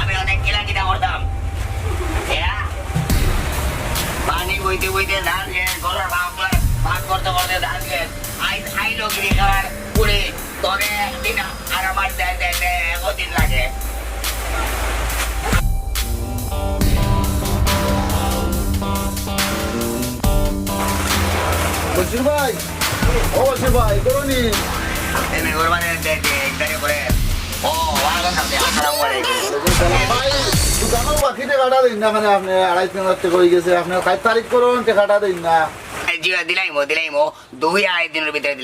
আমি অনেক কিনা কিনা করতাম পানি বইতে বইতে ধান গেছ ঘরের ভাগ করতে করতে ধান গেছ আইলো গিরি খাওয়ার পুরে তবে একদিন আর আমার একদিন লাগে। বলছির ভাই ও বলছির ভাই করুনি এমনি করবানে গাড়ি করে ও ওয়ালাইকুম আসসালাম আলাইকুম ভাই দোকানও বাকি টাকাটা দিন না মানে আপনি 2.5 টাকা হয়ে গেছে আপনি 5 তারিখ করুন টাকাটা দিন না দিলাইমো 2-2.5 দিনের ভিতরে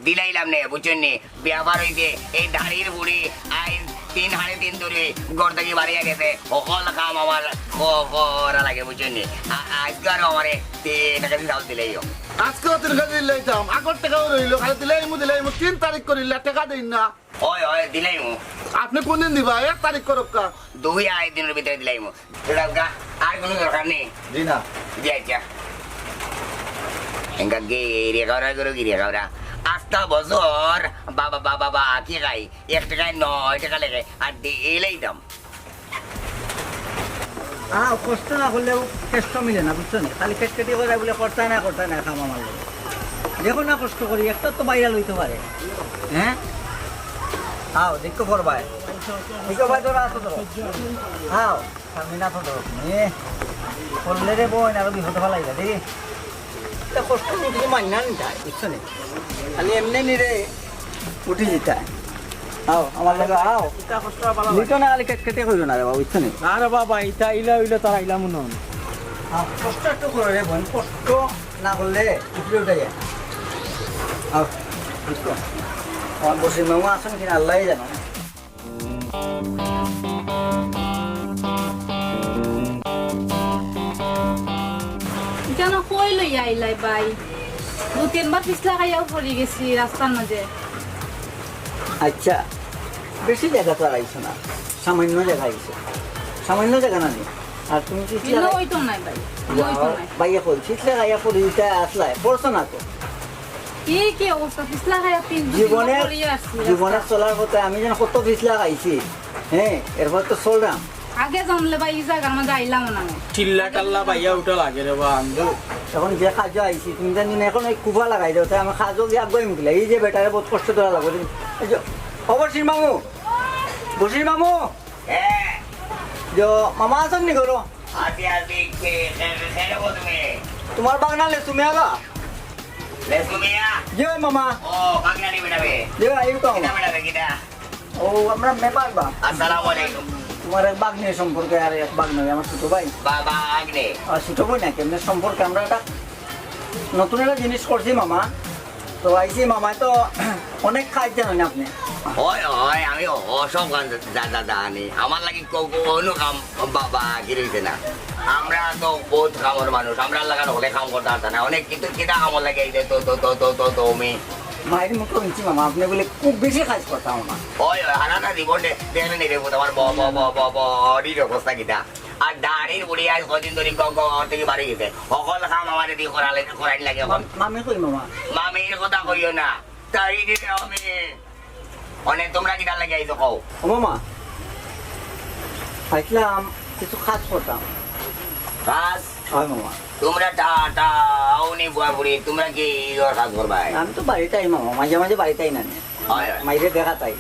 দিলাইলাম নে বুঝছেন নি ব্যাপার হইছে এই দাঁড়ির বুড়ি আই 3.5 ধরে ঘর থেকে বাড়িয়া গেছে সকল কাম আমার করা লাগে বুঝছেন নি আজকাল আমারে 3 টাকা দিয়ে দিলাইও আজকেও 3 টাকা দিলাইতাম আগর টাকাও রইলো খালি দিলাইমু 3 তারিখ করিলে টাকা দিন না ওই দিলাইমু আপনি কোন দিন দিবা 1 তারিখ করব কা 2.5 দিনের ভিতরে দিলাইমু আর কোনো দরকার নেই জি না আচ্ছা এঙ্গা গিরিয়া গাওরা আস্তা বছর বাবা কি খাই 1 টাকায় 9 টাকা লেগে আর দিলেই দাম কষ্ট না করলেও কষ্ট মিলে না বুঝছো না খালি পেট কেটে করে বলে করতে না খাম আমার লোক দেখো না কষ্ট করি একটা তো বাইরা লইতে পারে হ্যাঁ আও দেখো করবাই দেখো ভাই তোরা আসো তো আও সামনে না তো করলে রে বোন আর বিপদ ফেলাই যা দেখি তা কষ্ট কিছু মান্য না যায় বুঝছো না খালি এমনি নি রে উঠে যেতে আও আমার লাগে আও এটা কষ্ট পালা লিটো না খালি কেটে কইলো না রে বাবা বুঝছো না না রে বাবা এটা ইলা তারা ইলাম না কষ্ট একটু করে রে বোন কষ্ট না করলে উপরে উঠে যায় আও বুঝছো আমার বসে মামা আসেন কিনা আল্লাহই জানো কেন কই লই আইলাই ভাই 2-3 বার পিছলা খাইয়াও পড়ে গেছি রাস্তার মাঝে আচ্ছা বেশি জায়গা তো আর আইছো না সামান্য জায়গা আইছো সামান্য জায়গা না আর তুমি পিছলা ওই তো নাই ভাই ওই তো নাই ভাইয়া কই পিছলা খাইয়া পড়ে দিতে আসলাই পড়ছো না তো কি অবস্থা পিছলা খাইয়া 3 জীবনে চলার পথে আমি যেন কত পিছলা খাইছি হ্যাঁ এরপর তো চললাম আগে জানলে ভাই এই জায়গার মধ্যে আইলাম না চিল্লা টাল্লা বাইয়া উঠা লাগে রে বা আন্দো এখন যে কাজ আইছি তুমি জানি না এখন এই কুফা লাগাই দাও তাই আমি কাজও দিয়ে আগুয়াই মুখলে এই যে বেটারে বহুত কষ্ট দেওয়া লাগবে অবশ্যই মামু বসির মামু হ্যাঁ যে মামা আছেন নি করো আদি খেলবো তুমি তোমার বাগনা লে তুমি আলা লেসুমিয়া যে মামা ও বাগনা নি বেটাবে যে আইব তো কিটা বেটাবে কিটা ও আমরা মেপার বা আসসালামু আলাইকুম তোমার এক বাগনের সম্পর্কে আর এক বাগনা আমার ছোট ভাই বাবা আগ্নে আর ছোট ভাই না কেমনে সম্পর্কে আমরা একটা নতুন একটা জিনিস করছি মামা তো আইসি মামা তো অনেক কাজ জানেন আপনি ওই আমি অসব গান জানি আমার লাগি কোনো কাম বাবা গিরেছে না আমরা তো বহুত কামর মানুষ আমরা লাগানো হলে কাম করতে পারতাম না অনেক কিন্তু কিনা কামর লাগে এই যে তো তুমি মায়ের মুখ শুনছি মামা আপনি বলে খুব বেশি কাজ করতাম মামা ওই হারানা জীবনে দেখলে নেই রেবো তোমার বডির অবস্থা কিটা আর দাঁড়ির বুড়ি আজ কদিন ধরে ঘর থেকে বাড়ি গেছে সকল কাম আমার দিয়ে করাই লাগে এখন মামি কই মামা মামির কথা কইও না তাই দিতে হবে অনেক তোমরা কিটা লাগে আইছো কও ও মামা আইসলাম কিছু কাজ করতাম কাজ হয় মামা তোমরা টাউনি বুয়া বুড়ি তোমরা কি কাজ করবা আমি তো বাড়িতেই মামা মাঝে মাঝে বাড়িতেই না মাইরে দেখা তাই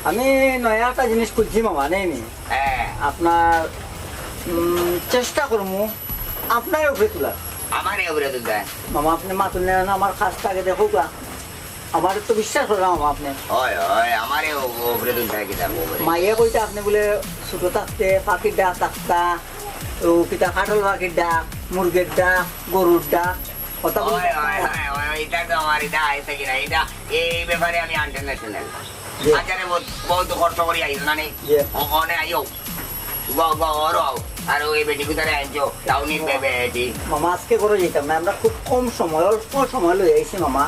আমি নয়া একটা জিনিস খুঁজছি মামা নেই নি হ্যাঁ আপনার চেষ্টা করবো আপনার উপরে তোলার আমার উপরে তুলতে মামা আপনি মা তুললে না আমার কাজটাকে দেখো গা আমার তো বিশ্বাস করলাম মামা আপনি আমার উপরে তুলতে কিতা মাইয়া কইতে আপনি বলে ছোট থাকতে পাখির ডাক থাকতা ও কিতা কাঠল পাখির ডাক, মুরগের ডাক, গরুর ডাক, কথা বলতে এটা তো আমার এটা আইসে কিনা এটা এই ব্যাপারে আমি ইন্টারন্যাশনাল জি। আচ্ছা রে বহুত কষ্ট করি আইস না নি জি। ওখানে আইও আর ওই বেটি কোথায় আনছো টাউনির বেটি মামা আজকে করে যেতাম না, আমরা খুব কম সময় অল্প সময় লই আইছি মামা,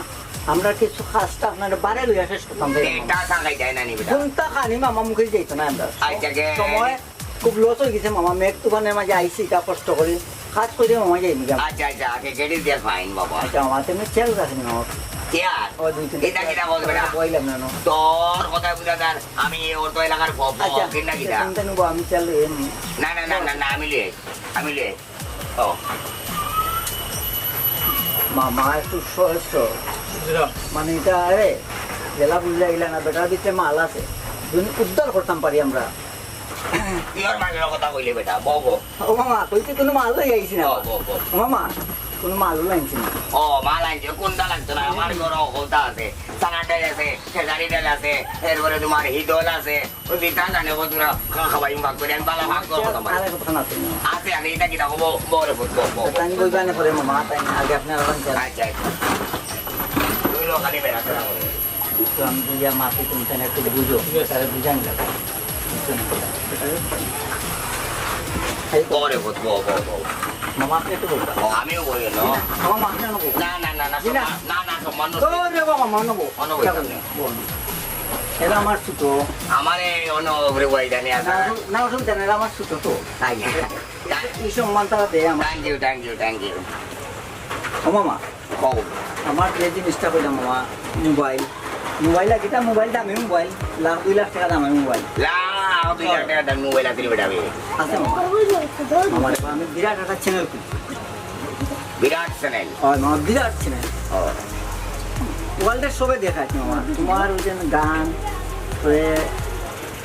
আমরা কিছু খাসটা আপনার বারে লইয়া শেষ করতাম এটা সাঙ্গাই যায় না নি বেটা কোনটা খানি মামা মুখে যেত না আমরা আচ্ছা, গে। সময় খুব লস হয়ে গেছে মামা, মেঘ তুফানের মাঝে আইছি তা কষ্ট করি কাজ করে মামা যাইনি আচ্ছা আচ্ছা আগে গেড়ি দিয়ে ফাইন বাবা আচ্ছা মামা তুমি চেল রাখনি মামা কেয়ার ও দুই তিন এটা কিটা বল বেটা বইলাম না তোর কথা বুঝা তার আমি ওর তো এলাকার আচ্ছা কিনা কিটা চিন্তা নেবো আমি চেল না না না না না আমি লিয়ে ও মামা একটু সহজ মানে এটা আরে জেলা বুঝা গেলে না বেটার ভিতরে মাল আছে উদ্ধার করতাম পারি আমরা পিওর মালের কথা কইলে বেটা বগো ও মামা কইতে কোনো মাল লই আইছি না বগো ও মামা কোনো মালও লাইছি না ও মাল আনছে কোনটা লাগতো না আমার ঘর হলতা আছে সানাটা আছে খেজারি ডাল আছে এরপরে তোমার হিদল আছে ওই বিটা জানে কতরা খাবাই ভাগ করে আমি বালা ভাগ করবো তোমার আরে কথা না তুমি আছে আমি এটা কিটা হবো বড় ফুটবো তাই বইবা না করে মামা তাই আগে আপনার আরাম চাই আচ্ছা আচ্ছা তুই লোক খালি বেড়াতে না তো আমি বুঝা মাকে তুমি তাহলে একটু বুঝো তাহলে বুঝান লাগে বড় ফুটবো মামা আপনি একটু বলবা আমিও বলি না মামা আপনি নেবো না না না না না না সম্মান তো রে বাবা মামা নেবো অনবই সামনে। এটা আমার ছোট আমার এই অন্য উপরে বই জানি আছে না অসুবিধা নেই আমার ছোট তো আচ্ছা এই সম্মান তারা দেয় আমার থ্যাংক ইউ ও মামা কও আমার যে জিনিসটা কইলাম মামা মোবাইল কিটা মোবাইল দামি মোবাইল লাখ 2 লাখ টাকা দামের মোবাইল লা তুই একটা দাম মোবাইল আছে বেটা আছে মামা আমার আমি বিরাট একটা চ্যানেল করি বিরাট চ্যানেল মামা বিরাট চ্যানেল ওয়ার্ল্ডের সবে দেখাচ্ছি মামা তোমার ওই যে গান ওরে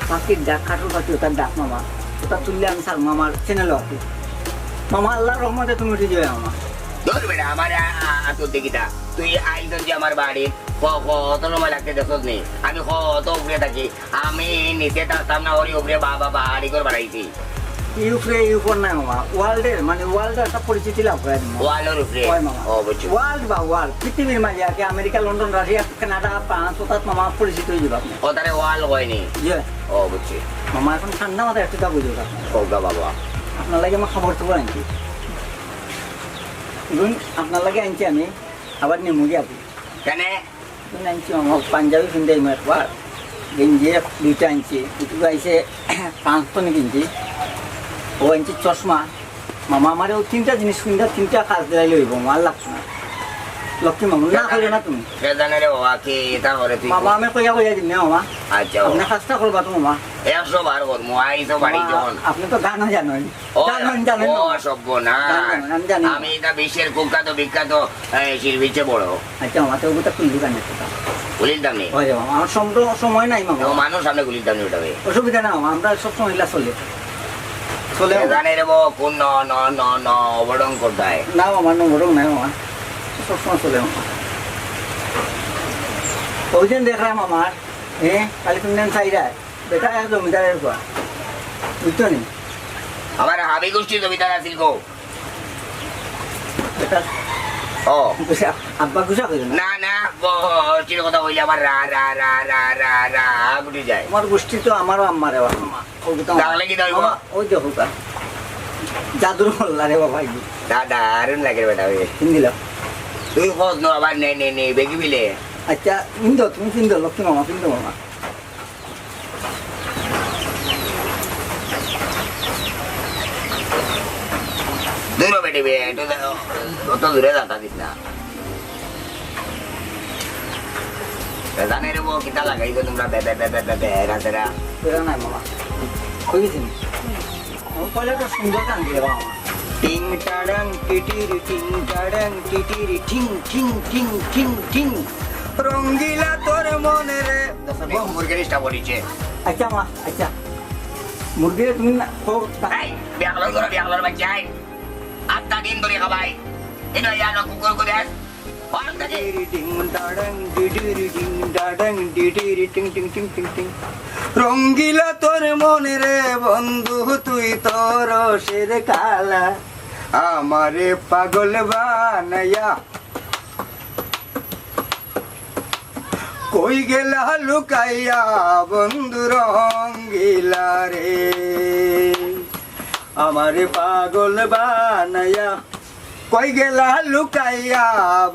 পাখির ডাক কাঠল পাখি ওটার ডাক মামা ওটা তুললে আমি স্যার মামার চ্যানেলও আছি মামা আল্লাহর রহমতে তুমি উঠে যাবে মামা ধর বেটা আমার তোর দেখিতা তুই আইজন যে আমার বাড়ি কত সময় লাগতে দেখছ নি আমি কত উপরে থাকি আমি নিচে থাকতাম না ওরই উপরে বাবা বাড়ি করে বাড়াইছি ইউফোর নাই মামা ওয়ার্ল্ডের মানে ওয়ার্ল্ডের একটা পরিচিতি লাভ করে ওয়ালের উপরে মামা ও বুঝছি ওয়ার্ল্ড বা ওয়ার্ল্ড পৃথিবীর মাঝে আগে America London Russia Canada France ওটাত মামা পরিচিত হয়ে যাবে আপনি ওটারে ওয়াল হয়নি যে ও বুঝছি মামা এখন ঠান্ডা মাথায় একটু যা বুঝে কৌগা বাবা আপনার লাগে আমার খবর টবর আনছি এখন আপনার লাগে আনছি আমি আবার নেমুজি আপনি কেন আনছি মামা পাঞ্জাবি কিনতে একবার গেঞ্জি দুইটা আনছি দুটো আইসে 500 নি কিনছি ও আনছি চশমা মামা আমার ও তিনটা জিনিস কিনতে তিনটা কাজ দিলাই লইব মাল লাগছে না লক্ষ্মী মামা না করে না তুমি কে জানে রে বাবা কি এটা করে তুই মামা আমি কইয়া দিন না মামা আচ্ছা আপনি কাজটা করবা তো মামা 100 বার কর মই তো বাড়ি যখন আপনি তো গানও জানেন জানেন ও সভ্য না আমি জানি আমি এটা বিশ্বের বিখ্যাত শিল্পীর বড় আচ্ছা মামা তো ওটা খুললি গান গুলির দাম নেই ওই যে মামা আমার সময় নাই মামা মানুষ সামনে গুলির দাম নেই ওটাবে অসুবিধা না মামা আমরা সব সময় চলে চলে জানে রে কোন ন ন ন ন অবডং কোথায় না মামা নম্বর নাই মামা সবসময় চলে মামা ওই দিন দেখলাম আমার কালি তুমি চাইরা বেটা এক জমিদারের পর বুঝতো নি আমার হাবি গোষ্ঠী জমিদার আছিল গো বেটা ও আব্বা গুছা করি না না না গোষ্ঠীর কথা কইলে আমার রা রা রা রা রা রা গুটি যায় আমার গোষ্ঠী তো আমারও আম্মারে মামা তাহলে কি দইব ওই দেখো কা জাদুর মোল্লা রে বাবা দাদা আরুন লাগে বেটা কিন দিলাম তুই খোঁজ নো আবার নে বেগি বিলে আচ্ছা কিনতো তুমি কিনতো লক্ষ্মী মামা কিনতো মামা দূরে বেটি বে অত দূরে যাতা দিস না জানে রে কিতা লাগাই তো তোমরা বে বে বে বে বে রাতেরা বেড়া নাই মামা কই গেছিস পয়লা তো সুন্দর গান দিলে বাবা টিং টাডাং টিটিরি টিং টাডাং টিটিরি টিং টিং টিং টিং টিং রঙ্গিলা তোর মনে রে মুরগির ইস্টা পড়িছে আচ্ছা মা আচ্ছা মুরগি তুমি না এই বিয়াগলর বাচ্চা আটটা দিন ধরে খাবাই এটা ইয়ানো কুকুর করে পার থেকে রঙ্গিলা তোর মনে রে বন্ধু তুই তোর রসের কালা আমারে পাগল বানায়া কই গেলা লুকাইয়া বন্ধু রঙ্গিলা রে আমারে পাগল বানায়া কই গেলা লুকাইয়া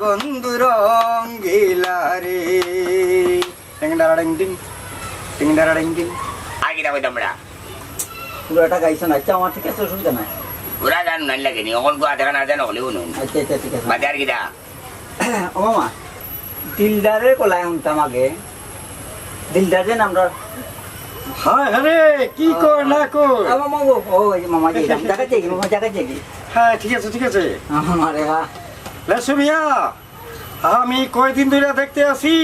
বন্ধু রঙ্গিলা রে টিং ডারা ডিং ডিং টিং ডারা ডিং ডিং আগে যাবো তোমরা পুরোটা গাইছো না আচ্ছা আমার ঠিক আছে অসুবিধা নাই ওরা গান নাই লাগেনি অকল গো আধা গান আজান হলেও নুন আচ্ছা আচ্ছা ঠিক আছে বাজার গিদা ও মামা দিলদারের কলাই শুনতাম আগে দিলদার যে নামটা হ্যাঁ রে কি কর না কর মামা ও মামা জি দেখাচ্ছে কি মামা দেখাচ্ছে কি হ্যাঁ ঠিক আছে আমারে বা লেসু মিয়া আমি কয়দিন ধরে দেখতে আছি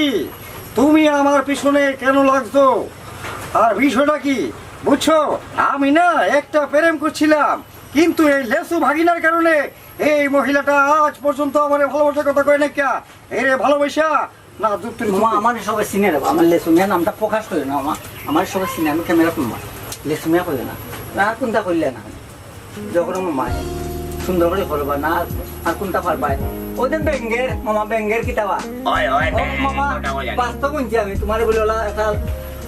তুমি আমার পিছনে কেন লাগতো আর বিষয়টা কি বুঝছো আমি না একটা প্রেম করছিলাম কিন্তু এই লেসু ভাগিনার কারণে এই মহিলাটা আজ পর্যন্ত আমার ভালোবাসার কথা কয় না কে এরে ভালোবাসা না যুক্তি মামা আমার সবাই সিনে রাখবো আমার লেসুমিয়া নামটা প্রকাশ করে না মামা আমার সবাই সিনে আমি ক্যামেরা করবো লেসুমিয়া করবে না না আর কোনটা করলে না যখন মামা সুন্দর করে করবা না আর কোনটা পারবা ওদের ব্যাঙ্গের মামা ব্যাঙ্গের কিতাবা ওই ওই ও মামা বাস্তব বলছি আমি তোমার বলে ওলা একটা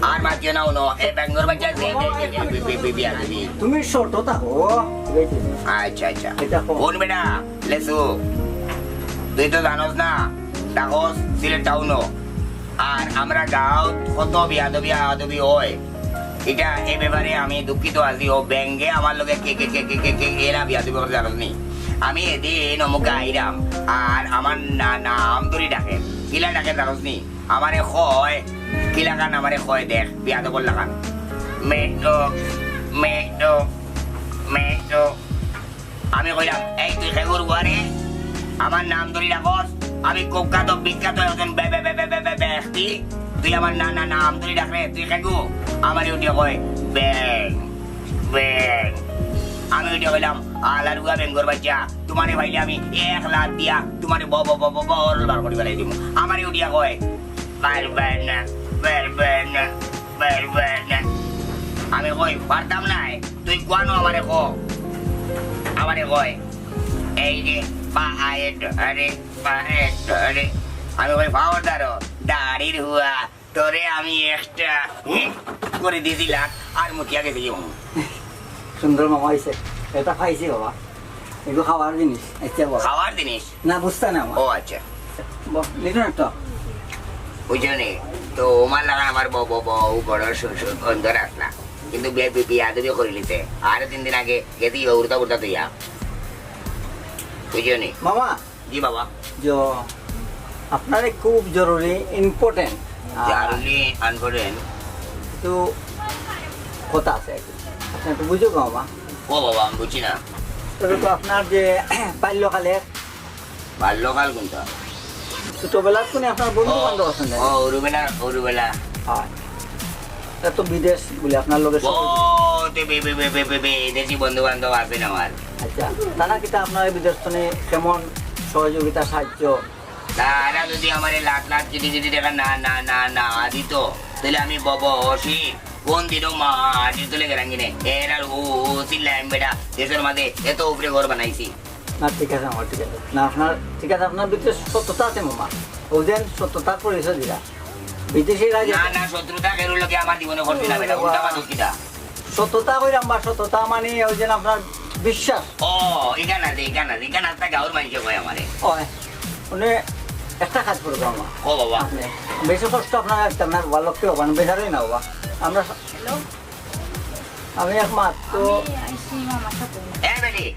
আর মাঝে নাও নো এ বেঙ্গর বাচ্চা বিয়া দিবি তুমি ছোট থাকো আচ্ছা আচ্ছা এটা কম। কোন বেটা লেসু তুই তো জানোস না ডাকস সিলেট টাউনও আর আমরা গাঁও কত বিয়াদবি হয় এটা এই ব্যাপারে আমি দুঃখিত আছি ও ব্যাঙ্গে আমার লোকে কে এরা বিয়াদবি করতে জানোস নি আমি এদিন অমুক আইরাম আর আমার নাম ধরে ডাকে কিলা ডাকে জানোস নি আমারে হয় কিলা গান আমারে হয় দেখ বিয়াদবর লাগান মেটো মেটো মেটো আমি কইলাম এই তুই খেগুর গুয়ারে আমার নাম ধরে ডাকস আমি কুখ্যাত বিখ্যাত একজন ব্যক্তি তুই আমার নাম ধরে ডাকলে তুই খেগু আমার উঠিয়ে কয় ব্যাং ব্যাং আমি উঠে কইলাম আলারুয়া বেঙ্গর বাচ্চা তোমারে ভাইলে আমি 1 লাখ দিয়া তোমারে বড় বার করে বেলাই দিব আমার উঠিয়া কয় পারবেন না আমি কই পারতাম না তুই কোয়ানো আমারে কয় এই যে পায়ে আমি কই পাওয়ার দাড়ির হুয়া তোরে আমি এক্সট্রা করে দিয়েছিলাম আর মুখিয়া গেছি সুন্দর মামা হয়েছে এটা খাইছি বাবা এগুলো খাওয়ার জিনিস আচ্ছা বাবা খাওয়ার জিনিস না বুঝতে না আমার ও আচ্ছা লিটন একটা বুঝলি তো আমার লাগা আমার বউ বড় অন্ধ রাখলা কিন্তু বিয়া দেবী করে নিতে আর 3 দিন আগে গেছি উড়তা তুইয়া বুঝলি মামা জি বাবা जो আপনার খুব জরুরি ইম্পর্টেন্ট জারুলি আনফরেন তো কথা আছে আপনি একটু বুঝো গো মামা ও বাবা আমি বুঝি না তবে তো আপনার যে বাল্যকালের বাল্যকাল কোনটা ছোটবেলার কোনে আপনার বন্ধু বান্ধব আছেন ও উরুবেলা হয় তা তো বিদেশ বলে আপনার লোকের ও দেশি বন্ধু বান্ধব আছে না আমার আচ্ছা তারা কিতা আপনার বিদেশ কেমন সহযোগিতা সাহায্য তারা যদি আমার লাখ চিঠি টাকা না দিত তাহলে আমি বসি কোন দিনও মাটি তুলে গেলাম কিনে এর আর ও চিল্লাম বেটা দেশের মাঝে এত উপরে ঘর বানাইছি না ঠিক আছে আমার ঠিক আছে না আপনার ঠিক আছে আপনার বিদেশ সত্যতা আছে মামা ওদের সত্যতার পরিচয় দিলা বিদেশিরা না শত্রুতা কেরুর লোকে আমার জীবনে করবি না বেটা উল্টা বাদ কিটা সত্যতা কইরাম বা সত্যতা মানে ওই যে আপনার বিশ্বাস ও এখানে একটা গাঁর মানুষ কয় আমারে হয় উনি একটা কাজ করবো আমার ও বাবা আপনি বেশি কষ্ট আপনার একটা আপনার ভালো লোককে হবেন বেজারই না বাবা আমরা আমি একমাত্র আইসি মামার সাথে বেটি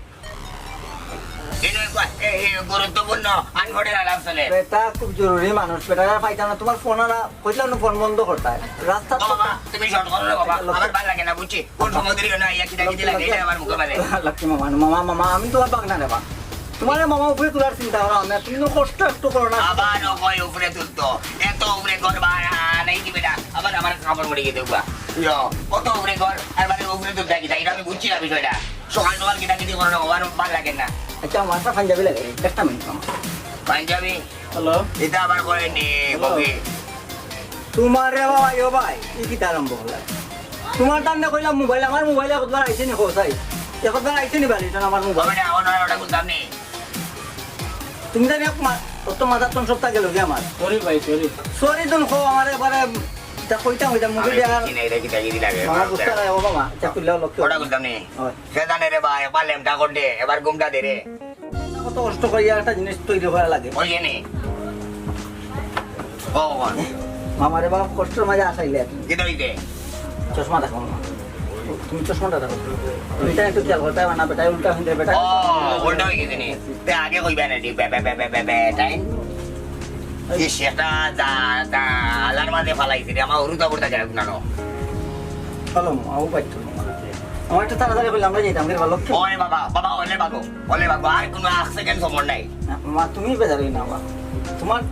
গুরুত্বপূর্ণ আনফোর্ডের আলাপ চলে বেটা খুব জরুরি মানুষ বেটা পাইতাম না তোমার ফোন কইলাম না ফোন বন্ধ করতে রাস্তা বাবা তুমি শর্ট করো বাবা আমার ভালো লাগে না বুঝছি কোন সময় ধরে না ইয়া কিটা কিটা লাগে এটা আমার মুখে মারে লক্ষ্মী মামা আমি তোমার বাগনা নেবা তোমার মামা উপরে তোলার চিন্তা করো না তুমি কষ্ট একটু করো না আবার ওই উপরে তুলতো এত উপরে ঘর নাই দিবে না আবার আমার কাপড় পড়ে গিয়ে দেখবা কত উপরে ঘর আর মানে উপরে তুলতে কিটা এটা আমি বুঝছি না বিষয়টা সকাল কিটা কিটি করো না আমার ভালো লাগে না আচ্ছা আমার পাঞ্জাবি লাগে একটা মিনিট মামা পাঞ্জাবি হ্যালো এটা আবার করে নি বকি তোমার রে বাবা ইয়ো ভাই ই কি আরম্ভ হলো তোমার টান্ডা কইলাম মোবাইল আমার মোবাইলে কতবার আইছে নি হোসাই কতবার আইছে নি বাড়ি আমার মোবাইল আমি এখন ওটা বলতাম নি তুমি জানি কত মাথা তোর সপ্তাহ গেল কি আমার সরি ভাই সরি সরি তুমি খো আমার এবারে যা কইতাম হইতাম মুখে দিয়া কি নাই রে কি তাগি লাগে আমার বুঝতে নাই বাবা মা যা কইলাও লক্ষ্য ওটা বলতাম নি হয় সে জানে রে ভাই এবার লেমটা করতে এবার ঘুমটা দে রে কত কষ্ট করিয়া একটা জিনিস তৈরি করা লাগে বুঝলি নি ও মামারে বাবা কষ্টের মাঝে আসাইলে কি দইতে চশমা দেখো মামা তুমি চশমাটা দেখো এটা একটু খেয়াল করতে হবে না বেটা উল্টা হইতে বেটা ও উল্টা হয়ে গেছে নি তে আগে কইবে না দি বে বে বে বে বে টাইম কি সেটা যা যা আলার মাঝে ফালাইছি রে আমার উরুতা বুড়তা যায় না নো চলো আও পাইতো আমার একটা তাড়াতাড়ি বললাম আমরা যেতাম এর ভালো ওরে বাবা বাবা ওলে বাগো আর কোনো এক সেকেন্ড সময় নাই মা তুমি বেজারই না বাবা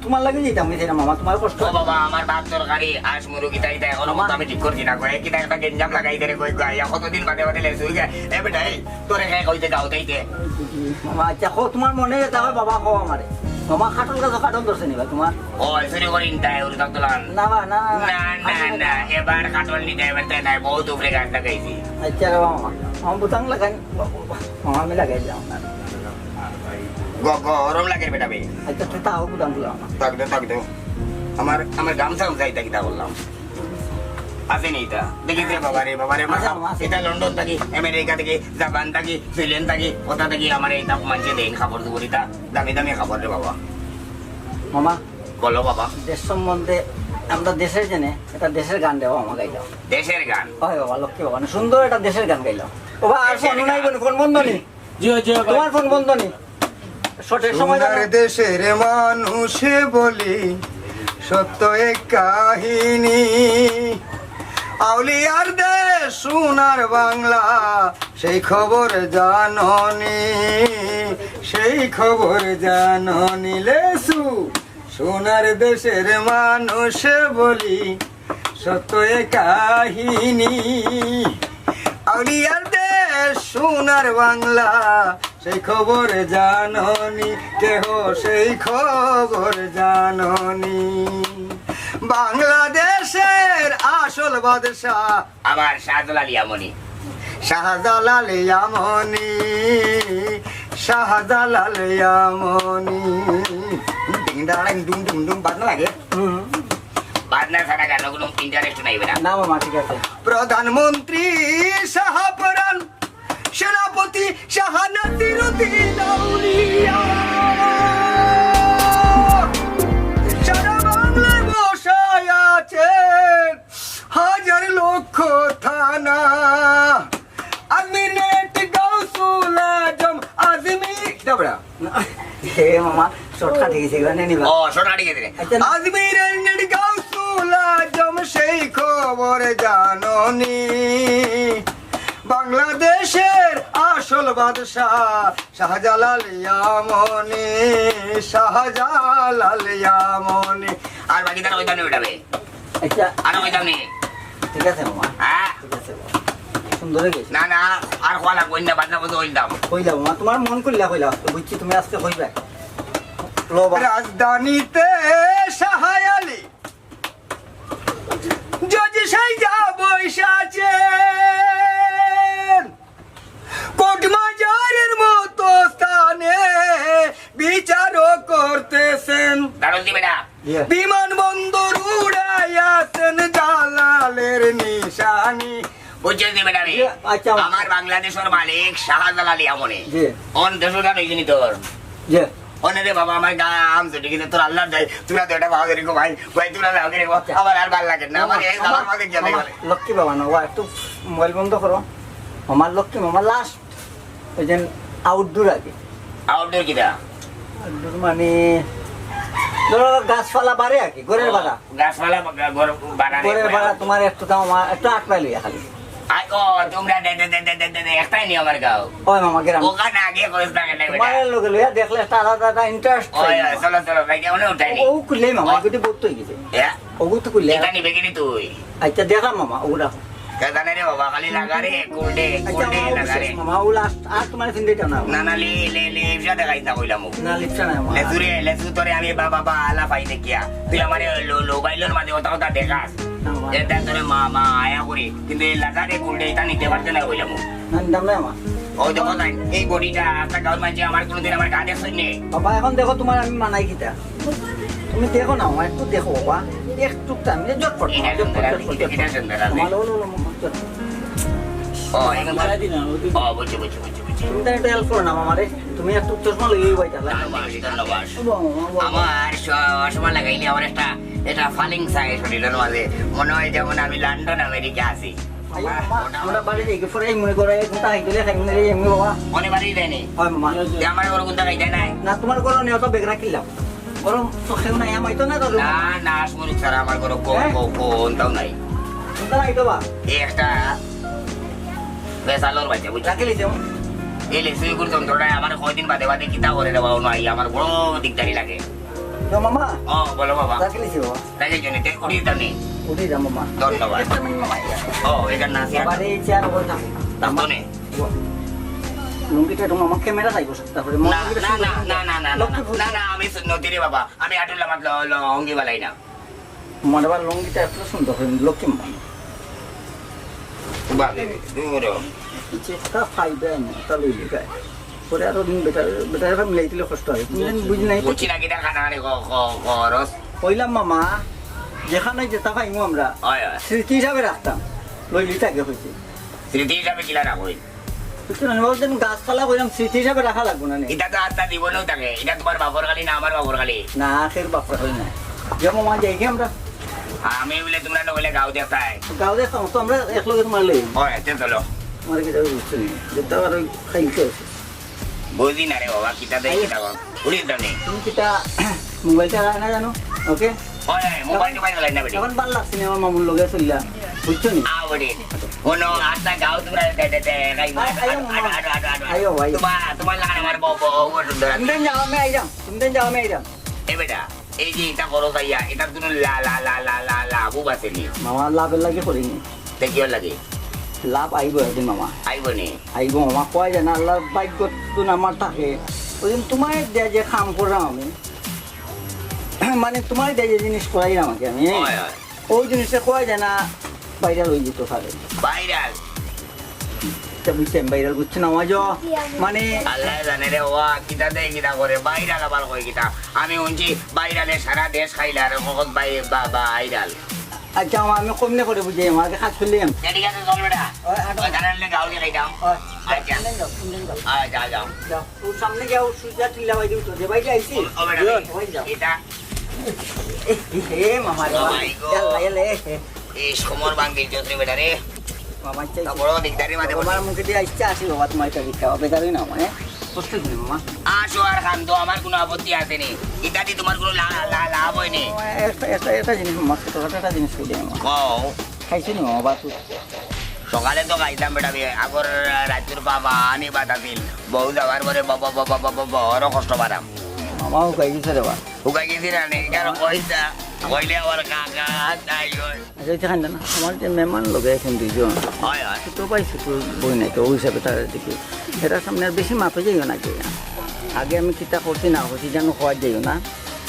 তোমার লাগে যেতাম আমি না মামা তোমার কষ্ট ও বাবা আমার ভাত তরকারি আজ মুরগি তাইতা এখনো মত আমি ঠিক করছি না কই কিটা একটা গেঞ্জাম লাগাই দে রে কই কই কতদিন বাদে বাদে লেস হই গে এ বেটা এই তোরে কে কইতে যাও তাইতে মামা আচ্ছা কো তোমার মনে যেতে হবে বাবা কো আমারে মামা খাটল গাছ খাটল ধরছে নিবা তোমার ও সরি করি ইনতাই উরি তকলান না বা না না এবার কাটল নি দেবে তাই নাই বহুত উপরে গাছ লাগাইছি আচ্ছা রে মামা আমি বুতাং লাগাই মামা আমি লাগাই যাও না গরম লাগে বেটা বে আচ্ছা তুই তাও বুতাং দিলাম তাক দে আমার গামছা উঠাইতা কিটা বললাম আছে নি এটা দেখিস রে বাবা রে এটা লন্ডন থাকি আমেরিকা থেকে জাপান থাকি সুইডেন থাকি কোথা থেকে আমার এই তাপ মানছে দেন খবর দেবো এটা দামি দামি খবর রে বাবা মামা বলো বাবা দেশ সম্বন্ধে আমরা দেশের জেনে একটা দেশের গান দেওয়া আমার গাইলাম দেশের গান হয় বাবা লক্ষ্মী বাবা সুন্দর একটা দেশের গান গাইলাম ও বা আর ফোন নাই ফোন বন্ধ নি জিও জিও তোমার ফোন বন্ধ নি সঠিক সময় সোনার দেশের মানুষে বলি সত্য এক কাহিনী আউলিয়ার দেশ সোনার বাংলা সেই খবর জাননি সেই খবর জাননি লেসু সোনার দেশের মানুষে বলি সত্য এক কাহিনী আউলিয়ার দেশ সোনার বাংলা সেই খবর জাননি কেহ সেই খবর জাননি বাংলাদেশের আসল বাদশাহ আমার শাহজালাল ইয়ামনি শাহজালাল ইয়ামনি শাহজালাল ইয়ামনি ডিং ডাং ডুম ডুম ডুম বাজনা লাগে বাদনা ছাড়া গান কোনো ইন্টারেস্ট নাই বেটা না মামা ঠিক আছে প্রধানমন্ত্রী শাহপরান সেনাপতি শাহানাতিরুদ্দিন আউলিয়া সারা বাংলায় বসায় আছেন হাজার লক্ষ থানা আমিনেট গাউসুল আজম আজমি dabra হে মামা শর্টকাট গেছে গানে নিবা ও শর্টকাট গেছে রে আজমিরের নেট গাউসুল আজম সেই খবর জাননি বাংলাদেশের আসল বাদশাহ শাহজালাল ইয়ামনি শাহজালাল ইয়ামনি আর বাকি তারা ওই দামে উঠাবে আচ্ছা আর ওই দামে ঠিক আছে মামা হ্যাঁ ঠিক আছে সুন্দর হয়ে গেছে না না আর খোলা লাগবে না বাদনা বলতে ওই দাম কইলা মামা তোমার মন কইলা বুঝছি তুমি আজকে কইবা লো বাবা রাজধানীতে শাহায়ালি জজ সাইজা বৈশাছে কোট মাজারের মতো স্থানে বিচারও করতেছেন দারুণ দিবে না বিমানবন্দর উড়াইয়াছেন জালালের নিশানি বুঝছে দিবে না রে আচ্ছা আমার বাংলাদেশের মালিক শাহজালাল ইয়ামনি জি অন দেশ গান হইছিনি তোর জি অনেরে বাবা আমার গাম ছুটি গেছে তোর আল্লাহ দেয় তুই তো এটা ভালো রেখো ভাই ভাই তুই লাগাও রেখো আমার আর ভালো লাগে না আমার এই জালার মাঝে গেলে গেলে লক্ষ্মী বাবা না ও একটু মোবাইল বন্ধ করো আমার লক্ষ্মী মামা লাস্ট ওই যে আউটডোর আগে আউটডোর কিটা আউটডোর মানে ধরো গাছপালা বাড়ে আর কি ঘরের বাড়া গাছপালা ঘর বানানে ঘরের বাড়া তোমার একটু দাম একটু আট পাইলি খালি আই ও তোমরা একটাই নি আমার গাও ওই মামা গ্রাম ওখানে আগে কইস না কেন তোমার লোকে লইয়া দেখলে একটা আলাদা ইন্টারেস্ট ওই চলো চলো ভাই কেমন উঠাইনি ও কুললে মামা এগুলি বহুত হয়ে গেছে হ্যাঁ ওগু তো কুললে এটা নিবে কিনি তুই আচ্ছা দেখলাম মামা ওগুলা কেদানে রে বাবা খালি লাগারে কোল্ডে আচ্ছা কোল্ডে মামা লাগারে অবশেষ মামা ও লাস্ট আর তোমার চিন্তা দিতাম না না না লে ইফসা দেখাই না কইলাম না লিপসা নাই মামা লেসু তোরে আমি বাবা আলা পাই দেখিয়া তুই আমার মোবাইলের মাঝে ওটা দেখাস না মামা এটা তোরে মা আয়া করি কিন্তু এই লাগারে কোল্ডে এটা নিতে পারতে না কইলাম না দাম নাই মামা ওই দেখো তাই এই বডিটা একটা গাউন মাঝে আমার কোনোদিন আমার গা দেখছই নে বাবা এখন দেখো তোমার আমি মানাই কিটা তুমি দেখো না মামা একটু দেখো বাবা একটু টাইম জটপট এটা সুন্দর এটা সুন্দর আছে মামা লো লো লো মামা জটপট ও এখানে মারা দিনা ও বুঝছি তুমি তো একটু হেল্প করো না মামা রে তুমি একটু চশমা লইই বাইতা ধন্যবাদ আমার চশমা লাগাইলে আমার এটা ফালিং সাইজ শরীরের মাঝে মনে হয় যেমন আমি লন্ডন আমেরিকা আছি আমরা বাড়ি থেকে পরে মনে করে কোনটা আইলে খাই মনে রে এমনি বাবা মনে বাড়ি দেয়নি হয় মামা আমার ঘর কোনটা খাই নাই না তোমার ঘর নিয়ে তো বেগ রাখিলাম গরম চোখেও নাই আমাই তো না তো না আসমুরিক ছাড়া আমার ঘর কোনটাও নাই কোনটা নাই তো বা এই একটা বেসালোর বাচ্চা বুঝছি রাখি লিছে এই লেসুই করতাম তোরা আমার কয়দিন বাদে কিতা করে দেওয়া নাই আমার বড় দিকদারি লাগে তো মামা ও বলো বাবা রাখি লিছে বাবা তাই জন্য উড়ি দানি উঠে যা মামা ধন্যবাদ একটা মিনিট মামা ও এখানে নাসি বাড়ি চেয়ার ওপর থাক তামনে লুঙ্গিটা তো মামা ক্যামেরা যাইব তারপরে না আমি নদীরে বাবা আমি আটুল্লাম অঙ্গি বালাই না মনে বার লুঙ্গিটা এত সুন্দর হয় লক্ষ্মী মামা দূর চেষ্টা ফাইদা নেই তা লইলে গায়ে পরে আরো দিন বেটার মিলাই দিলে কষ্ট হয় তুমি বুঝি নাই বুঝছি না কিটা খানা খরচ কইলাম মামা যেখানে যেটা পাইমু আমরা হয় স্মৃতি হিসাবে রাখতাম লইলি থাকে হয়েছে স্মৃতি হিসাবে কিলা রাখই বুঝছো না বলতেন গাছপালা কইলাম স্মৃতি হিসাবে রাখা লাগবো না এটা তো আত্মা জীবনেও থাকে এটা তোমার বাবর খালি না আমার বাবর খালি না আখের বাপরা হয় না যে মামা যাই কি আমরা আমি বলে তোমরা না বলে গাও দেখায় গাঁও দেখতাম তো আমরা একলগে তোমার লই হয় চলো আমার কি যাবে বুঝছো না যেটা আর ওই খাইতে আছে বুঝি না রে বাবা কিতা দেয় কিতা উড়ি দানি তুমি কিটা মোবাইলটা না জানো ওকে হয় মোবাইল লাই না বেটি এখন ভাল লাগছে না আমার মামুর লগে চললা বুঝছো নি আবড়ি কোনো আত্মা গাও তোমরা তোমার লাগান আমার সুন্দর তুমি যাও আমি আইরাম এ বেটা এই যে এটা করো তাইয়া এটা কোনো লাভ আছে নি মামা লাভের লাগে করিনি তে কি লাগে লাভ আইব একদিন মামা আইব নি আইব মামা কয় জানা আল্লাহর ভাগ্য তুন আমার থাকে ওই দিন তোমার দেয়া যে কাম করলাম আমি মানে তোমার দেয়া যে জিনিস করাই আমাকে আমি ওই জিনিসটা কয় জানা ভাইরাল হয়ে যেত তাহলে ভাইরাল বুঝছেন ভাইরাল বুঝছে না আমার মানে আল্লাহ জানে রে ওয়া কিতা দেয় কিতা করে ভাইরাল আবার কই কিতা আমি শুনছি ভাইরালে সারা দেশ খাইলে আর কখন ভাইরাল আচ্ছা আমি কমনে করে বুঝি আমাকে কাজ করলে ঠিক আছে চল বেটা জানালে গাও দিয়ে খাইতাম আচ্ছা যাও তোর সামনে যাও সুজা টিলা ভাই দিও যে ভাইটা আইছি ও বেটা এটা হে মামা রে এই সমর বাঙ্গি চৌধুরী বেটা রে মামা চাই বড় দিকদারি মাঝে আমার মুখে দিয়ে ইচ্ছা আছে বাবা তোমার এটা খাওয়া বেকারই না মানে কষ্ট দিন মামা আসো আর খান তো আমার কোনো আপত্তি আছে নি ইত্যাদি তোমার কোনো লাভ হয়নি একটা জিনিস মামা একটা জিনিস কইলে মামা কও খাইছি নি মামা বাতু সকালে তো খাইতাম বেটা আগর রাত্রির বাবা আনি বাতা দিল বউ যাওয়ার পরে বড় কষ্ট পারাম মামাও খাই গেছে রে বা উগাই গেছি না নেই কারণ কইতা কইলে আবার কাকা তাই আচ্ছা খান না আমার যে মেহমান লগে এখন দুইজন হয় তো পাইছি তো বই নাই তো ওই হিসাবে তার দেখি এটার সামনে আর বেশি মাপে যাইও নাকি আগে আমি কিতা করছি না করছি যেন খাওয়া যাইও না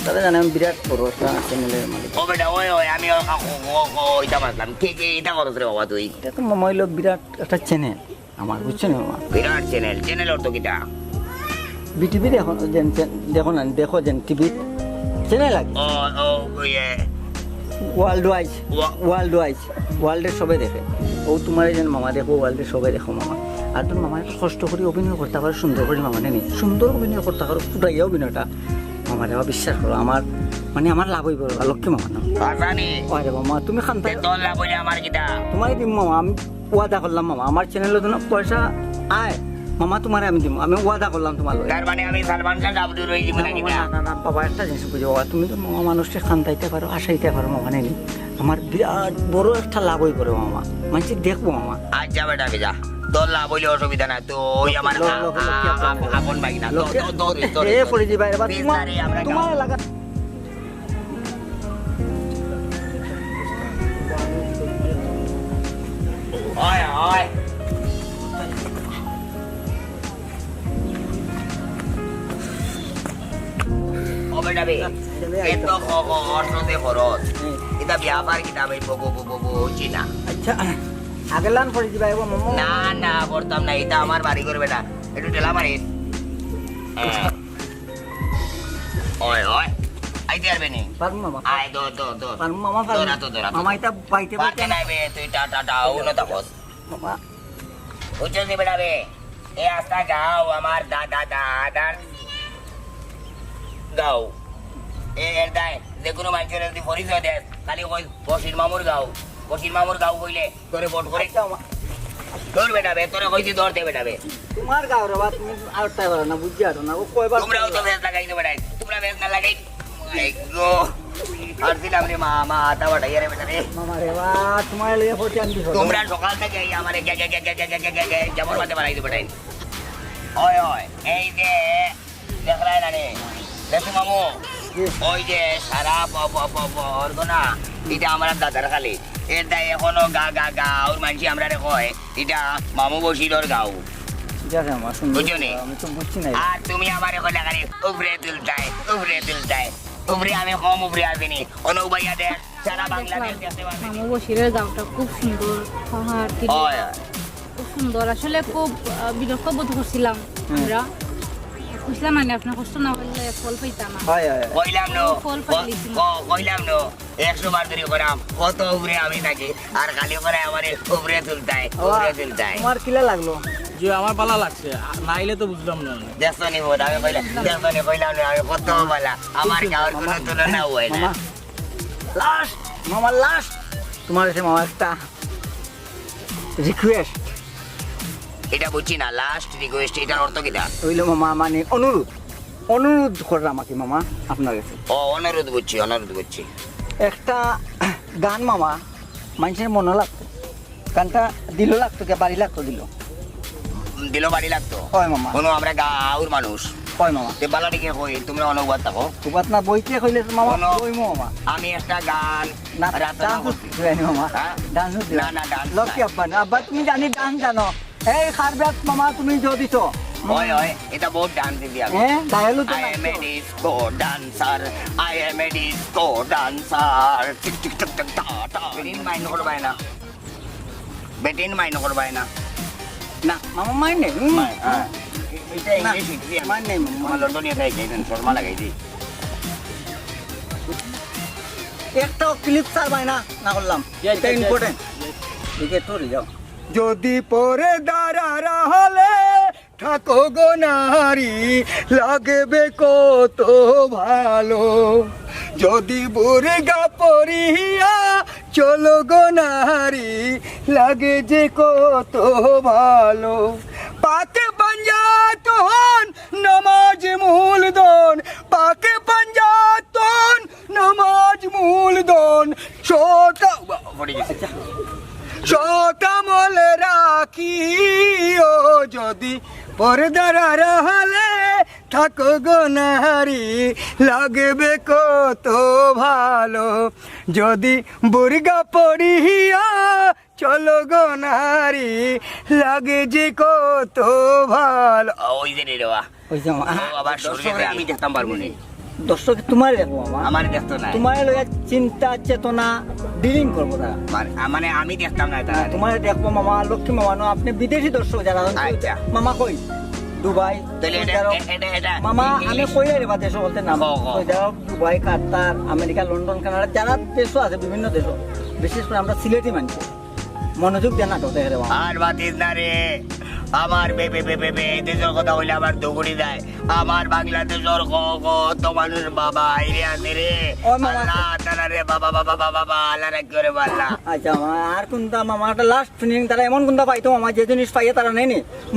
তাহলে জানে আমি বিরাট বড় একটা চ্যানেলের মালিক ও বেটা ওই আমি ওইটা মারলাম কে এটা করছ রে বাবা তুই এটা তো মামা হইলো বিরাট একটা চ্যানেল আমার বুঝছো না মামা বিরাট চ্যানেল অর্থ কিটা বিটিভি দেখো না দেখো যেন টিভি চ্যানেল লাগে ওয়ার্ল্ডের সবাই দেখে ও তোমার যেন মামা দেখো ওয়ার্ল্ডের সবাই দেখো মামা আর তোর মামা কষ্ট করে অভিনয় করতে পারো সুন্দর করে মামা নেই সুন্দর অভিনয় করতে পারো ফুটাইয়া অভিনয়টা মামা দেওয়া বিশ্বাস করো আমার মানে আমার লাভ হইব লক্ষ্মী মামা না আরে মামা তুমি খান্তা তোর লাভ হইলে আমার কিটা তোমার দিম মামা আমি ওয়াদা করলাম মামা আমার চ্যানেলে তো পয়সা আয় মামা তোমার আমি দিব আমি ওয়াদা করলাম তোমার তার মানে আমি সালমান খান আব্দুর রই দিব নাকি না বাবা একটা জিনিস বুঝো বাবা তুমি তো মামা মানুষকে খান্তাইতে পারো আসাইতে পারো মামা নেই আমার বিরাট বড় একটা লাভ হই করে মামা মানুষ দেখবো মামা আচ্ছা বেটা যা তোর লাভ হইলে অসুবিধা না তো ওই আমার আপন ভাই না পড়ে যাবে তোমার লাগা ওই ও বেটা বে এত অর্থতে খরচ এটা ব্যাপার কিনা ভাই বুঝছি না। আচ্ছা আগেলান করে দিবা এবার মামা না না করতাম না, এটা আমার বাড়ি করে বেটা, একটু ঠেলা মারিস। ওই ওই আইতে পারবে নি? পারবো মামা আয় দো দো দো পারবো মামা পারবো দৌড়া তো দৌড়া মামা এটা পাইতে পারতে নাই বে, তুই টাটা টাও না তাকস মামা বুঝছিস নি বেটা বে, এই আস্তা গাও আমার দাদা দাদার গাও এর দায় যে কোনো মানুষের যদি পরিচয় দেয় খালি কই বসির মামুর গাও কইলে তোরে ভোট করে তোর বেটা বে, তোরে কইছি দৌড় দে বেটা বে। তোমার গাও রে বাবা, তুমি আরটা করো না বুঝছি আর না ও কয়বার তোমরাও তো বেশ লাগাই তো বেটাই, তোমরা বেশ না লাগাই গো আর দিলাম রে মামা আটা বাটা রে বেটা রে। মামা রে বা তোমার লইয়া ফটি আনবি তোমরা সকাল থেকে এই আমারে গে গে গে গে গে গে গে গে যেমন মাতে বানাই তো বেটাই। ওই ওই এই যে দেখলাই না রে দেখো মামু, ওই যে সারা পর্ব না এটা আমার দাদার খালি এর দায় এখনো গা গা গা ওর মানসি আমরা রে কয় এটা মামু বসিরর গাও ঠিক আছে মামা শুনুন বুঝছো নি? আমি তো বুঝছি না আর তুমি আমারে কইলা খালি উপরে তুলতাই উপরে আমি কম উপরে আসিনি অনৌ ভাইয়া দেখ সারা বাংলাদেশ দেখতে পারবে। মামু বসিরের গাঁওটা খুব সুন্দর, পাহাড় ওই খুব সুন্দর। আসলে খুব বিরক্ত বোধ করছিলাম আমরা, বুঝলাম মানে আপনার কষ্ট না করলে ফল পাইতাম না। হয় হয় কইলাম নো ফল পাইলিছি না। কইলাম নো 100 বার ধরে করাম কত উপরে আমি থাকি আর খালি করে আমারে উপরে তুলতাই। তোমার কিলা লাগলো? যে আমার ভালো লাগছে, নাইলে তো বুঝলাম না। দেখছো নি বোধ আমি কইলাম না আমি কত ভালো, আমার গাওয়ার কোনো তুলনা হয় না। মামা লাস্ট মামা লাস্ট তোমার কাছে মামা একটা রিকোয়েস্ট এটা বুঝছি না, লাস্ট রিকোয়েস্ট এটার অর্থ কিটা? হইলো মামা মানে অনুরোধ করে আমাকে মামা আপনার কাছে ও অনুরোধ বুঝছি। একটা গান মামা মানুষের মনে লাগতো, গানটা দিল লাগতো কে বাড়ি লাগতো দিল বাড়ি লাগতো হয় মামা কোনো আমরা গাঁওর মানুষ হয় মামা তে বালাটিকে কই তোমরা অনুবাদ থাকো তোমার না বইতে কইলে তো মামা কোনো- কইমো মামা আমি একটা গান না রচনা ডান্স করছি। দিবেন মামা হ্যাঁ? ডান্স না, না, dance লক্ষ্মী না। আব্বা না আব্বা তুমি জানি ডান্স জানো এই খারবাত মামা তুমি জদিছো ওই এটা বহুত ডান্স দিবি আমি। হ্যাঁ ডায়ালু তো I am a disco dancer. I am a disco dancer. Tick tick tick tick ta ta. বেটিন মাইন্ড করবাই না। না মামা মাইনে হ্যাঁ। এটা না, ইংলিশ শিখছি আমি। মাইনে মামা আমার লন্ডনিয়া থেকে গেছেন শর্মা লাগাইছি। একটা ক্লিপ স্যার বাইনা না করলাম এটা ইম্পর্টেন্ট দিকে তোরে যাও যদি পরে দাঁড়া হলে থাকো গো নারী লাগবে কত ভালো, যদি বুড়গা পরিয়া চলো গো নারী লাগে যে কত ভালো, পাকে পাঞ্জাতন নমাজ মূলধন, পাকে পাঞ্জাতন নমাজ মূলধন, সকামল রাখিও যদি পর্দার হলে থাকো গো নারী লাগবে কত ভালো, যদি বুর্গা পড়িয়া চলো গো নারী লাগে যে কত ভালো। ওই যে রে বাবা। ওই যে মামা ও আবার শরীরে আমি দেখতাম পারবো না। দর্শক তোমার দেখো মামা আমার দেখতো না। তোমার লগে চিন্তা চেতনা ডিলিং করবো তারা মানে আমি দেখতাম না এটা। তোমার দেখবো মামা লক্ষ্মী মামা নো আপনি বিদেশি দর্শক যারা আচ্ছা। মামা কই দুবাই তাহলে এটা মামা আমি কইলে রে দেশ বলতে নাম হ, হ। কই যাও Dubai Qatar America London Canada যারা দেশও আছে বিভিন্ন দেশ বিশেষ করে আমরা সিলেটি মানুষ মনোযোগ দেন না তো দেখে রে মামা আর বাতিস না রে, আমার বেবে দেশের কথা হইলে আমার দৌড়ি যায়। আমার বাংলাদেশের কত মানুষ বাবা আইরে আছে রে। ও মামা। আল্লাহ তাআলা রে বাবা আল্লাহ রাখিও রে বাল্লা। আচ্ছা মামা আর কোনটা মামা একটা লাস্ট ফিনিং তারা এমন কোনটা পাইতো মামা যে জিনিস পাইয়ে তারা নেই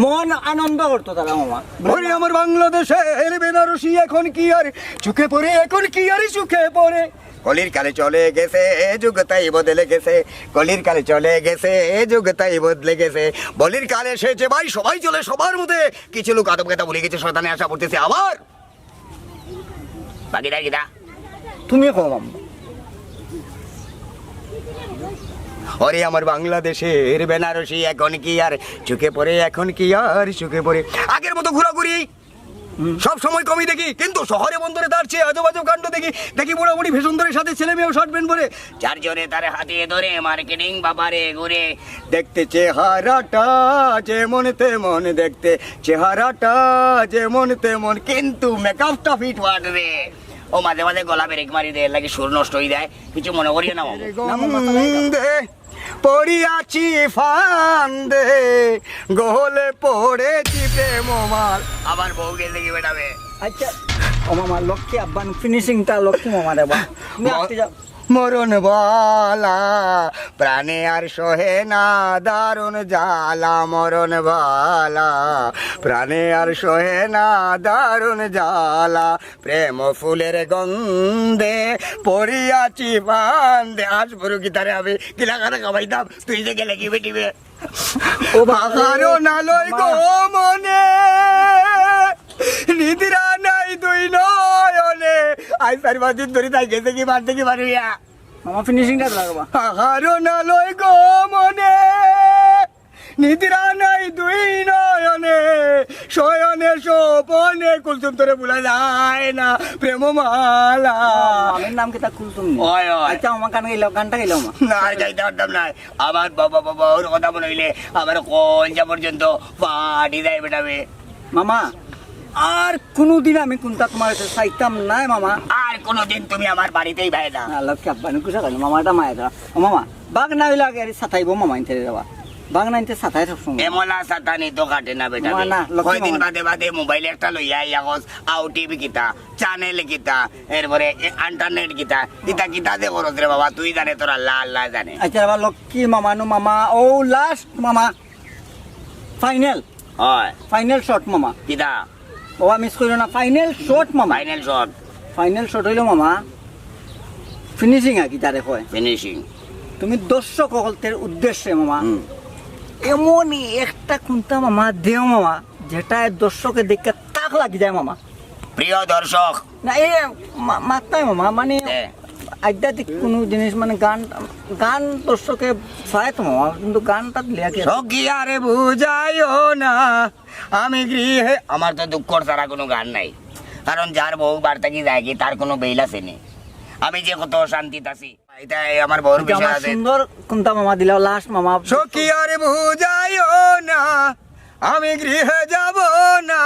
মন আনন্দ করতো তারা মামা ওরে আমার বাংলাদেশের বেনারসি এখন কি আর চুকে পড়ে, এখন কি আর চুকে পড়ে, কলির কালে চলে গেছে যুগতাই বদলে গেছে, কলির কালে চলে গেছে যুগতাই বদলে গেছে, বলির কালে এসেছে ভাই সবাই চলে সবার মধ্যে, কিছু লোক আদব কথা ভুলে গেছে শয়তানে আশা করতেছে আবার। বাকিটা কিটা তুমি কো মামা ওরে আমার বাংলাদেশের বেনারসি এখন কি আর চোখে পড়ে, এখন কি আর চোখে পড়ে। আগের মতো ঘোরাঘুরি সব সময় কমই দেখি, কিন্তু শহরে বন্দরে তার চেয়ে আজব আজব কাণ্ড দেখি। দেখি বুড়াবুড়ি ভীষণ ধরে সাথে ছেলে মেয়েও শর্ট প্যান্ট পরে, চারজনে তার হাতে ধরে মার্কেটিং বাবারে ঘুরে। দেখতে চেহারাটা যেমন তেমন, দেখতে চেহারাটা যেমন তেমন, কিন্তু মেকআপটা ফিট ওয়াট রে, ও মাঝে মাঝে গলা ব্রেক মারি দেয়, লাগে সুর নষ্ট হয়ে যায়। কিছু মনে করিও না দে পড়িয়াছি ফান্দে, গোলে পড়েছি প্রেম মাল। আবার বউ গেছে কি বেটাবে। আচ্ছা ও মামা লক্ষ্মী আব্বান ফিনিশিংটা লক্ষ্মী মামা দেবা, তুমি আসতে যাও। মরণ বালা প্রাণে আর সহে না, দারুণ জ্বালা মরণ বালা প্রাণে আর সহে না, দারুণ জ্বালা প্রেম ফুলের গন্ধে পড়িয়াছি বান্ধে। আজ বড় গিটারে আমি কিলা করে খাবাইতাম, তুই যে গেলে কি বেটিবে। ও বাহারও নালয় গো মনে, নিদ্রা নাই দুই নয়নে, আই 4-5 দিন ধরে তাই গেছে কি মারতে কি পারবিয়া। মামা ফিনিশিংটা লাগবা। আহারও নালয় গো মনে, নিদ্রা নাই দুই নয়নে, শয়নে সোপনে কুলসুম তোরে ভুলা যায় না প্রেম মালা। আমার নাম কি তা কুলতুম নি? ওই ওই আচ্ছা আমার গান গাইলাও, গানটা গাইলাও মা। না আর যাইতে পারতাম না। আবার বাবা বাবা ওর কথা মনে হইলে আবার কলজা পর্যন্ত পাটি যায় বেটাবে। মামা আর কোনোদিন আমি কোনটা তোমার কাছে চাইতাম নাই মামা। আর কোনোদিন তুমি আমার বাড়িতেই ভাই না। লক্ষ্মী আব্বান কুসা গেল মামাটা মায়ের দেওয়া। ও মামা বাঘ না হইলে আগে সাতাইব মামা ইনতে দেওয়া, বাঘ না ইনতে সাতাই সবসময়। এমলা সাতানি তো কাটে না বেটা। না, না, লক্ষ্মী কয়দিন মামা। বাদে বাদে মোবাইল একটা লইয়া ইয়াগস আউ টিভি কিতা, চ্যানেল কিতা, এরপরে ইন্টারনেট কিতা, কিতা কিতা দে করস রে বাবা, তুই জানে তোর আল্লাহ আল্লাহ জানে। আচ্ছা বাবা লক্ষ্মী মামা নো মামা ও লাস্ট মামা ফাইনাল, হয় ফাইনাল শট মামা। কিতা বাবা মিস করিও না, ফাইনাল শট মামা। ফাইনাল শট ফাইনাল শট হইলো মামা ফিনিশিং আর কি তারে কয়। ফিনিশিং। তুমি দর্শক সকলের উদ্দেশ্যে মামা এমনই একটা কোনটা মামা দেও মামা যেটা দর্শকে দেখে তাক লাগি যায় মামা। প্রিয় দর্শক, না এই মাত্রায় মামা মানে আধ্যাত্মিক কোনো জিনিস মানে গান গান দর্শকে চায় তো মামা, কিন্তু গানটা লেখে সখী আরে বুঝাইও না আমি গৃহে। আমার তো দুঃখর ছাড়া কোনো গান নাই, কারণ যার বউ বার্তা কি যায় কি তার কোনো বেইল আছে নি। আমি যে কত শান্তিতে আছি, এটাই আমার বউর বিষয় আছে। সুন্দর কোনটা মামা দিলা লাস্ট মামা। সখী আরে বুঝাইও না আমি গৃহে যাব না,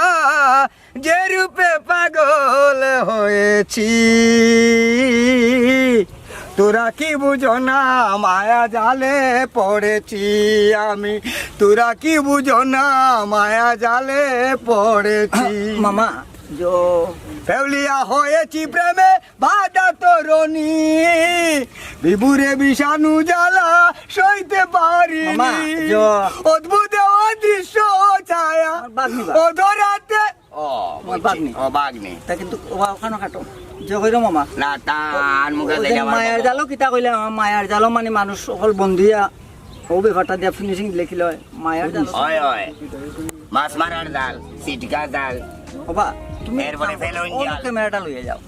যে রূপে পাগল হয়েছি। তোরা কি বুঝো না মায়া জালে পড়েছি আমি, তোরা কি বুঝো না মায়া জালে পড়েছি। মামা जो ফেউলিয়া হয়েছি প্রেমে বাধা তরণী, বিভুরে বিষাণু জ্বালা সইতে পারি। মামা, जो- অদ্ভুত অদৃশ্য ছায়া বাগনি বা। অধরাতে। ও বাগনি। ও বাগনি তা কিন্তু ওখানে কাটো যে কইরো মামা না, তার মুখে ওই যে দেখে আমার মায়ের জালো কিতা কইলে মায়ের জালো মানে মানুষ সকল বন্দিয়া ও ব্যাপারটা দিয়া ফিনিশিং লিখিল হয় মায়ের জালো। হয় হয় মাছ মারার জাল, সিটকা জাল, বাবা তুমি এরপরে ফেলুন ওই জাল। ক্যামেরাটা লইয়ে যাও,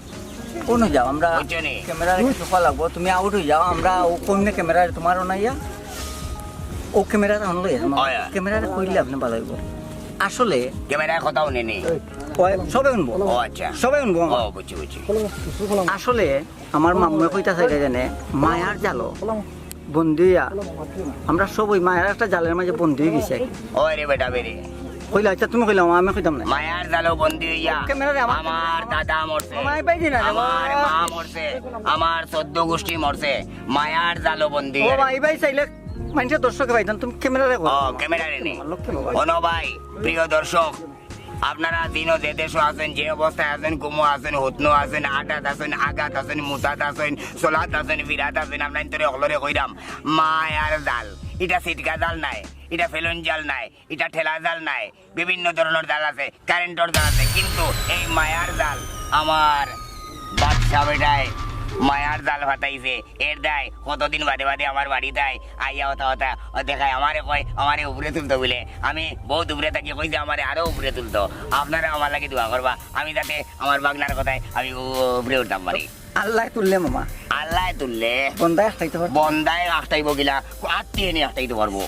কোন যাও আমরা বুঝছো নি? ক্যামেরা কিছু ফল লাগবো, তুমি আউট হয়ে যাও, আমরা ও কোন ক্যামেরা তোমারও নাইয়া ও ক্যামেরাটা অন লইয়া হয়। ক্যামেরাটা কইলে আপনি ভালো হইব। আসলে ক্যামেরার কথাও নেই। সবাই শুনবো, ও আচ্ছা, সবাই শুনবো। ও বুঝছি বুঝছি। আসলে আমার মাম্মা কইতা চাইলে জানে মায়ার জালো বন্দিয়া, আমরা সবই মায়ের একটা জালের মাঝে বন্দি হয়ে গেছি। ওই রে বেটা বেরে, কইলা আচ্ছা তুমি কইলাম আমি কইতাম না। মায়ার জালো বন্দি হইয়া ক্যামেরারে আমার দাদা মরছে, মাই পাইছি না রে আমার মা মরছে, আমার 14 গোষ্ঠী মরছে, মায়ার জালো বন্দি ও হইয়া। ভাই ভাই চাইলে মানুষের দর্শকে পাইতাম, তুমি ক্যামেরারে ও ক্যামেরারে নেই। লক্ষ্মী বাবা। কোনো ভাই, প্রিয় দর্শক, আপনারা দিনও যে দেশও আছেন, যে অবস্থায় আছেন, কুমো আছেন, হতনো আছেন, আটাত আছেন, আগাত আছেন, মুসাত আছেন, সোলাত আছেন, বিরাট আছেন, আপনার তোরে অগলরে কইরাম মায়ার জাল। এটা সিটকা জাল নাই, এটা ফেলুন জাল নাই, এটা ঠেলা জাল নাই, বিভিন্ন ধরনের জাল আছে, কারেন্টর জাল আছে, কিন্তু এই মায়ার জাল আমার বাদশা বেটায় মায়ার জাল ফাটাইছে। এর দায় কতদিন বাদে বাদে আমার বাড়ি দেয় আইয়া হতা হতা দেখায়, আমারে কয় আমারে উপরে তুলতো বলে। আমি বহুত উপরে থাকি, কইছে আমারে আরো উপরে তুলতো। আপনারা আমার লাগে দোয়া করবা, আমি যাতে আমার বাগনার কথায় আমি উপরে উঠতাম পারি। আল্লাহ তুললে মামা আল্লাহ তুললে বন্দায় খাইতে পারবো বন্দায় আটটাইব গিলা আত্মীয় নিয়ে আটটাইতে পারবো